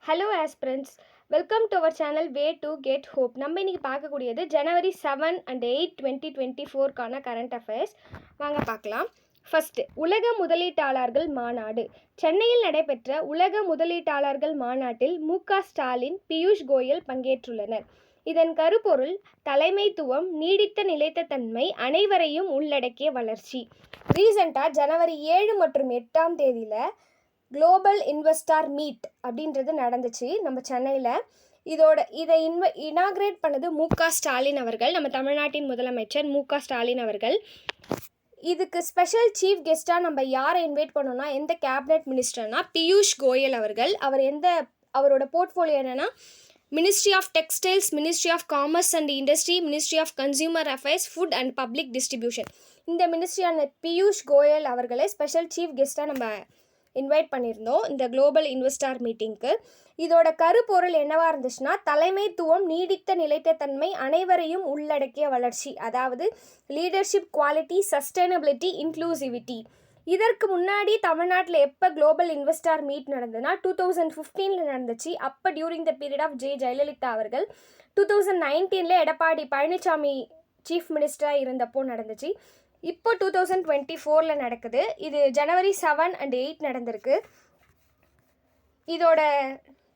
Hello aspirants, welcome to our channel way to get hope. நம்ம இன்றைக்கி பார்க்கக்கூடியது January 7 and 8, 2024க்கான கரண்ட் அஃபேர்ஸ். வாங்க பார்க்கலாம். ஃபஸ்ட்டு, உலக முதலீட்டாளர்கள் மாநாடு. சென்னையில் நடைபெற்ற உலக முதலீட்டாளர்கள் மாநாட்டில் ஸ்டாலின், பியூஷ் கோயல் பங்கேற்றுள்ளனர். இதன் கருப்பொருள் தலைமைத்துவம், நீடித்த நிலைத்த தன்மை, அனைவரையும் உள்ளடக்கிய வளர்ச்சி. ரீசெண்டாக January 7 மற்றும் 8ஆம் தேதியில் குளோபல் இன்வெஸ்டார் மீட் அப்படின்றது நடந்துச்சு நம்ம சென்னையில். இதை இனாக்ரேட் பண்ணது ஸ்டாலின் அவர்கள், நம்ம தமிழ்நாட்டின் முதலமைச்சர் ஸ்டாலின் அவர்கள். இதுக்கு ஸ்பெஷல் சீஃப் கெஸ்ட்டாக நம்ம யாரை இன்வைட் பண்ணோம்னா, எந்த கேபினெட் மினிஸ்டர்னா பியூஷ் கோயல் அவர்கள். அவரோட போர்ட்ஃபோலியோ என்னென்னா ministry of textiles, ministry of commerce and industry, ministry of consumer affairs, food and public distribution. இந்த மினிஸ்ட்ரியான பியூஷ் கோயல் அவர்களை ஸ்பெஷல் சீஃப் கெஸ்ட்டாக நம்ம இன்வைட் பண்ணியிருந்தோம் இந்த குளோபல் இன்வெஸ்டார் மீட்டிங்க்கு. இதோட கருப்பொருள் என்னவாக இருந்துச்சுன்னா, தலைமைத்துவம், நீடித்த நிலைத்த தன்மை, அனைவரையும் உள்ளடக்கிய வளர்ச்சி. அதாவது லீடர்ஷிப் குவாலிட்டி, சஸ்டைனபிலிட்டி, இன்க்ளூசிவிட்டி. இதற்கு முன்னாடி தமிழ்நாட்டில் எப்போ குளோபல் இன்வெஸ்டார் மீட் நடந்ததுன்னா 2015 நடந்துச்சு. அப்போ during the period of Jayalalithaa அவர்கள். 2019 எடப்பாடி பழனிசாமி சீஃப் மினிஸ்டராக இருந்தப்போ நடந்துச்சு. இப்போ 2024 நடக்குது. இது January 7 and 8 நடந்திருக்கு. இதோட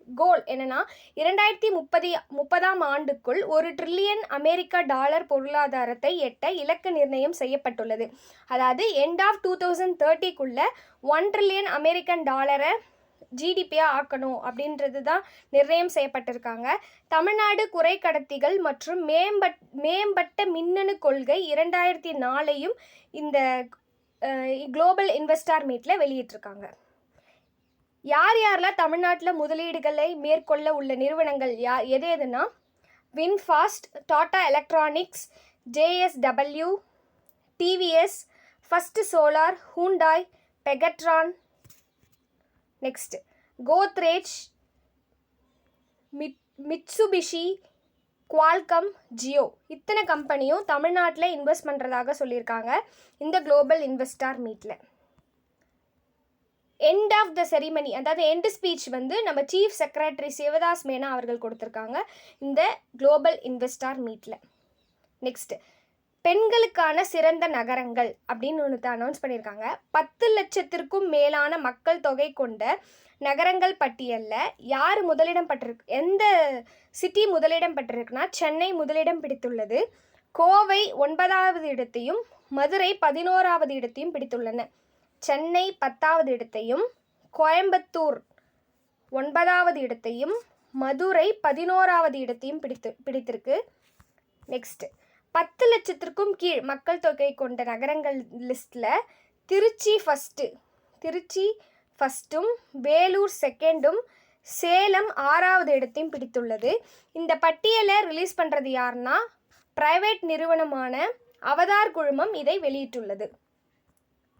கோல் என்னென்னா, 2030ஆம் ஆண்டுக்குள் $1 trillion பொருளாதாரத்தை எட்ட இலக்கு நிர்ணயம் செய்யப்பட்டுள்ளது. அதாவது எண்ட் ஆஃப் 2030க்குள்ள $1 trillion ஜிடிபியாக ஆக்கணும் அப்படின்றது தான் நிர்ணயம் செய்யப்பட்டிருக்காங்க. தமிழ்நாடு குறைக்கடத்திகள் மற்றும் மேம்பட்ட மின்னணு கொள்கை 2004 இந்த குளோபல் இன்வெஸ்டார் மீட்டில் வெளியிட்டிருக்காங்க. யாரெல்லாம் தமிழ்நாட்டில் முதலீடுகளை மேற்கொள்ள உள்ள நிறுவனங்கள் எதுனா, VinFast, Tata electronics, JSW, TVS, first solar, Hyundai, Pegatron, next Godrej, Mitsubishi, Qualcomm, Jio. இத்தனை கம்பெனியும் தமிழ்நாட்டில் இன்வெஸ்ட் பண்ணுறதாக சொல்லியிருக்காங்க இந்த குளோபல் இன்வெஸ்டார் மீட்டில். எண்ட் ஆஃப் த செரிமனி, அதாவது எண்ட் ஸ்பீச் நம்ம சீஃப் செக்ரட்டரி சிவதாஸ் மேனா அவர்கள் கொடுத்துருக்காங்க இந்த குளோபல் இன்வெஸ்டார் மீட்டில். நெக்ஸ்ட், பெண்களுக்கான சிறந்த நகரங்கள் அப்படின்னு ஒன்று அனௌன்ஸ் பண்ணியிருக்காங்க. 10 லட்சத்திற்கும் மேலான மக்கள் தொகை கொண்ட நகரங்கள் பட்டியலில் யார் முதலிடம் பெற்றிருக்கு, எந்த சிட்டி முதலிடம் பெற்றிருக்குன்னா சென்னை முதலிடம் பிடித்துள்ளது. கோவை 9வது இடத்தையும் மதுரை 11வது இடத்தையும் பிடித்துள்ளன. சென்னை 10வது இடத்தையும், கோயம்புத்தூர் 9வது இடத்தையும், மதுரை 11வது இடத்தையும் பிடித்திருக்கு. நெக்ஸ்ட், 10 லட்சத்திற்கும் கீழ் மக்கள் தொகை கொண்ட நகரங்கள் லிஸ்ட்டில் திருச்சி ஃபஸ்ட்டும், வேலூர் 2ண்டும், சேலம் 6வது இடத்தையும் பிடித்துள்ளது. இந்த பட்டியலை ரிலீஸ் பண்ணுறது யாருன்னா, பிரைவேட் நிறுவனமான அவதார் குழுமம் இதை வெளியிட்டுள்ளது.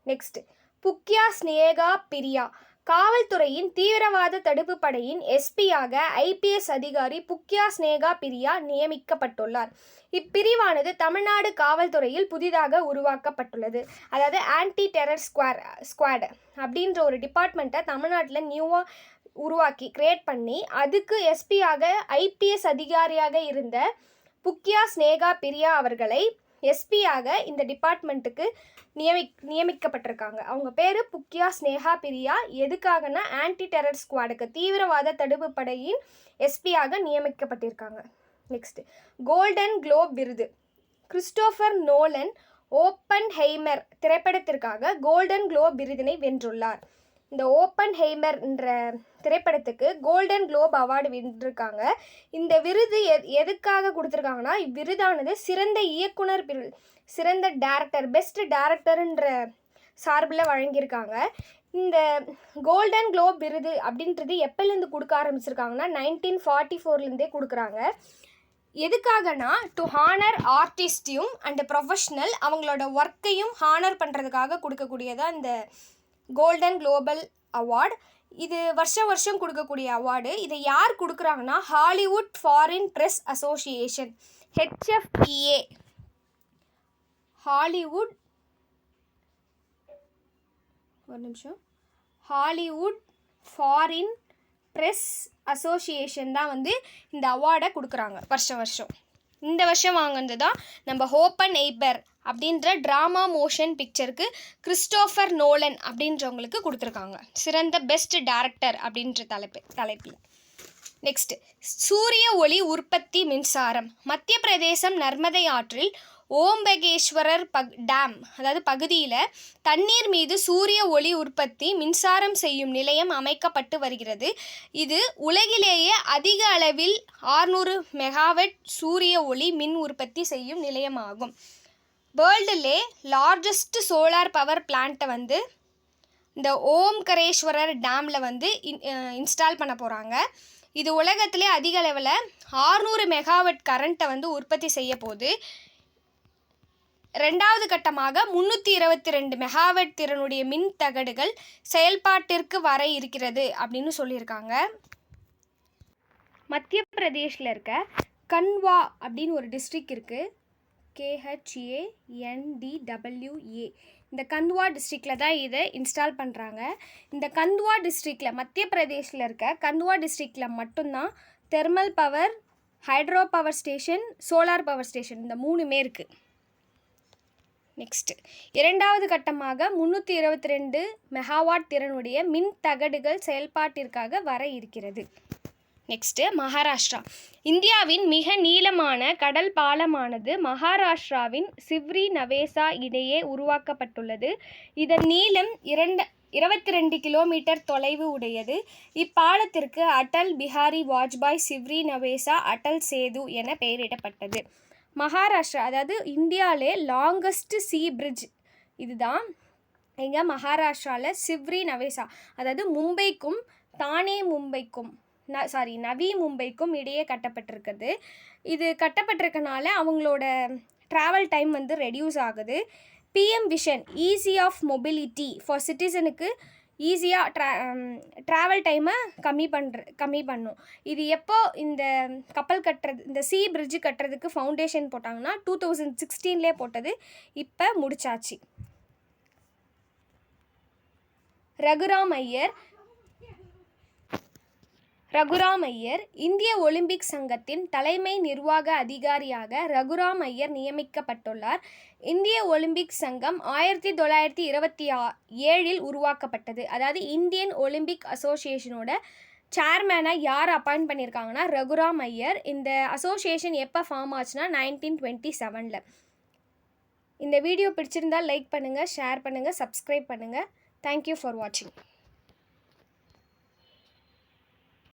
நெக்ஸ்ட், புக்யா ஸ்னேகா பிரியா. காவல்துறையின் தீவிரவாத தடுப்பு படையின் எஸ்பியாக IPS அதிகாரி புக்யா ஸ்னேகா பிரியா நியமிக்கப்பட்டுள்ளார். இப்பிரிவானது தமிழ்நாடு காவல்துறையில் புதிதாக உருவாக்கப்பட்டுள்ளது. அதாவது ஆன்டி டெரர் ஸ்குவாட் அப்படின்ற ஒரு டிபார்ட்மெண்ட்டை தமிழ்நாட்டில் நியூவாக உருவாக்கி கிரியேட் பண்ணி அதுக்கு எஸ்பியாக IPS அதிகாரியாக இருந்த புக்யா ஸ்னேகா பிரியா அவர்களை எஸ்பியாக இந்த டிபார்ட்மெண்ட்டுக்கு நியமிக்கப்பட்டிருக்காங்க. அவங்க பேர் புக்யா ஸ்னேகா பிரியா. எதுக்காகனா ஆன்டி டெரர் ஸ்குவாடுக்கு, தீவிரவாத தடுப்பு படையின் எஸ்பியாக நியமிக்கப்பட்டிருக்காங்க. நெக்ஸ்ட், கோல்டன் குளோப் விருது. கிறிஸ்டோபர் நோலன் ஓப்பன்ஹெய்மர் திரைப்படத்திற்காக கோல்டன் குளோப் விருதினை வென்றுள்ளார். இந்த ஓப்பன்ஹெய்மர் என்ற திரைப்படத்துக்கு கோல்டன் குளோப் அவார்டு வென்றிருக்காங்க. இந்த விருது எதுக்காக கொடுத்துருக்காங்கன்னா, இவ்விருதானது சிறந்த இயக்குனர், சிறந்த டைரக்டர், பெஸ்ட் டைரக்டர்ன்ற சார்பில் வழங்கியிருக்காங்க. இந்த கோல்டன் குளோப் விருது அப்படின்றது எப்போலேருந்து கொடுக்க ஆரம்பிச்சிருக்காங்கன்னா 1944லேருந்தே கொடுக்குறாங்க. எதுக்காகனா, டு ஹானர் ஆர்டிஸ்டையும் அண்ட் ப்ரொஃபஷ்னல் அவங்களோட ஒர்க்கையும் ஹானர் பண்ணுறதுக்காக கொடுக்கக்கூடியதான் இந்த கோல்டன் குளோபல் அவார்டு. இது வருஷம் கொடுக்கக்கூடிய அவார்டு. இதை யார் கொடுக்குறாங்கன்னா, Hollywood foreign press association, HFPA. Hollywood foreign press association தான் வந்து இந்த அவார்டை கொடுக்குறாங்க வருஷம். இந்த வருஷம் வாங்கினது தான் நம்ம ஹோப் அண்ட் எய்பர் அப்படின்ற ட்ராமா மோஷன் பிக்சருக்கு கிறிஸ்டோஃபர் நோலன் அப்படின்றவங்களுக்கு கொடுத்துருக்காங்க சிறந்த பெஸ்ட் டைரக்டர் அப்படின்ற தலைப்பில். நெக்ஸ்ட், சூரிய ஒளி உற்பத்தி மின்சாரம். மத்திய பிரதேசம் நர்மதை ஆற்றில் ஓம்பகேஸ்வரர் டேம் அதாவது பகுதியில் தண்ணீர் மீது சூரிய ஒளி உற்பத்தி மின்சாரம் செய்யும் நிலையம் அமைக்கப்பட்டு வருகிறது. இது உலகிலேயே அதிக அளவில் 600 மெகாவாட் சூரிய ஒளி மின் உற்பத்தி செய்யும் நிலையமாகும். வேர்ல்டுலே லார்ஜஸ்ட் சோலார் பவர் பிளான்ட்டை வந்து இந்த ஓம்கரேஸ்வரர் டேமில் வந்து இன்ஸ்டால் பண்ண போகிறாங்க. இது உலகத்திலே அதிக அளவில் 600 மெகாவாட் கரண்ட்டை வந்து உற்பத்தி செய்ய போது. 2வது கட்டமாக 322 மெகாவாட் திறனுடைய மின் தகடுகள் செயல்பாட்டிற்கு வர இருக்கிறது அப்படின்னு சொல்லியிருக்காங்க. மத்திய பிரதேஷில் இருக்க கன்வா அப்படின்னு ஒரு டிஸ்ட்ரிக்ட் இருக்குது, KHANDWA. இந்த கந்த்வா டிஸ்ட்ரிக்டில் தான் இதை இன்ஸ்டால் பண்ணுறாங்க. இந்த கந்த்வா டிஸ்ட்ரிக்டில் மத்திய பிரதேஷில் இருக்க கந்த்வா டிஸ்ட்ரிக்டில் மட்டும்தான் thermal power, hydro power station, solar power station இந்த 3மே இருக்குது. நெக்ஸ்ட்டு, 2வது கட்டமாக 322 மெகாவாட் திறனுடைய மின் தகடுகள் செயல்பாட்டிற்காக வர இருக்கிறது. நெக்ஸ்ட்டு, மகாராஷ்டிரா. இந்தியாவின் மிக நீளமான கடல் பாலமானது மகாராஷ்டிராவின் சிவ்ரி நவேசா இடையே உருவாக்கப்பட்டுள்ளது. இதன் நீளம் 22 கிலோமீட்டர் தொலைவு உடையது. இப்பாலத்திற்கு அடல் பிஹாரி வாஜ்பாய் சிவ்ரி நவேசா அடல் சேது என பெயரிடப்பட்டது. மகாராஷ்டிரா அதாவது இந்தியாவிலே லாங்கஸ்ட் சீ பிரிட்ஜ் இதுதான் எங்கே மகாராஷ்டிராவில் சிவ்ரி நவேசா அதாவது மும்பைக்கும் தானே மும்பைக்கும் நவி மும்பைக்கும் இடையே கட்டப்பட்டிருக்குது. இது கட்டப்பட்டிருக்கனால அவங்களோட ட்ராவல் டைம் வந்து ரெடியூஸ் ஆகுது. PM vision ease of mobility for சிட்டிசனுக்கு ஈஸியாக ட்ராவல் டைமை கம்மி பண்ணும். இது எப்போ இந்த கப்பல் கட்டுறது இந்த சீ பிரிட்ஜு கட்டுறதுக்கு ஃபவுண்டேஷன் போட்டாங்கன்னா 2016 போட்டது, இப்போ முடிச்சாச்சு. ரகுராம் ஐயர் இந்திய ஒலிம்பிக் சங்கத்தின் தலைமை நிர்வாக அதிகாரியாக ரகுராம் ஐயர் நியமிக்கப்பட்டுள்ளார். இந்திய ஒலிம்பிக் சங்கம் 1927 உருவாக்கப்பட்டது. அதாவது இந்தியன் ஒலிம்பிக் அசோசியேஷனோட சேர்மேனாக யார் அப்பாயிண்ட் பண்ணியிருக்காங்கன்னா ரகுராம் ஐயர். இந்த அசோசியேஷன் எப்போ ஃபார்ம் ஆச்சுன்னா 1927. இந்த வீடியோ பிடிச்சிருந்தால் லைக் பண்ணுங்கள், ஷேர் பண்ணுங்கள், சப்ஸ்கிரைப் பண்ணுங்கள். தேங்க்யூ ஃபார் வாட்சிங்.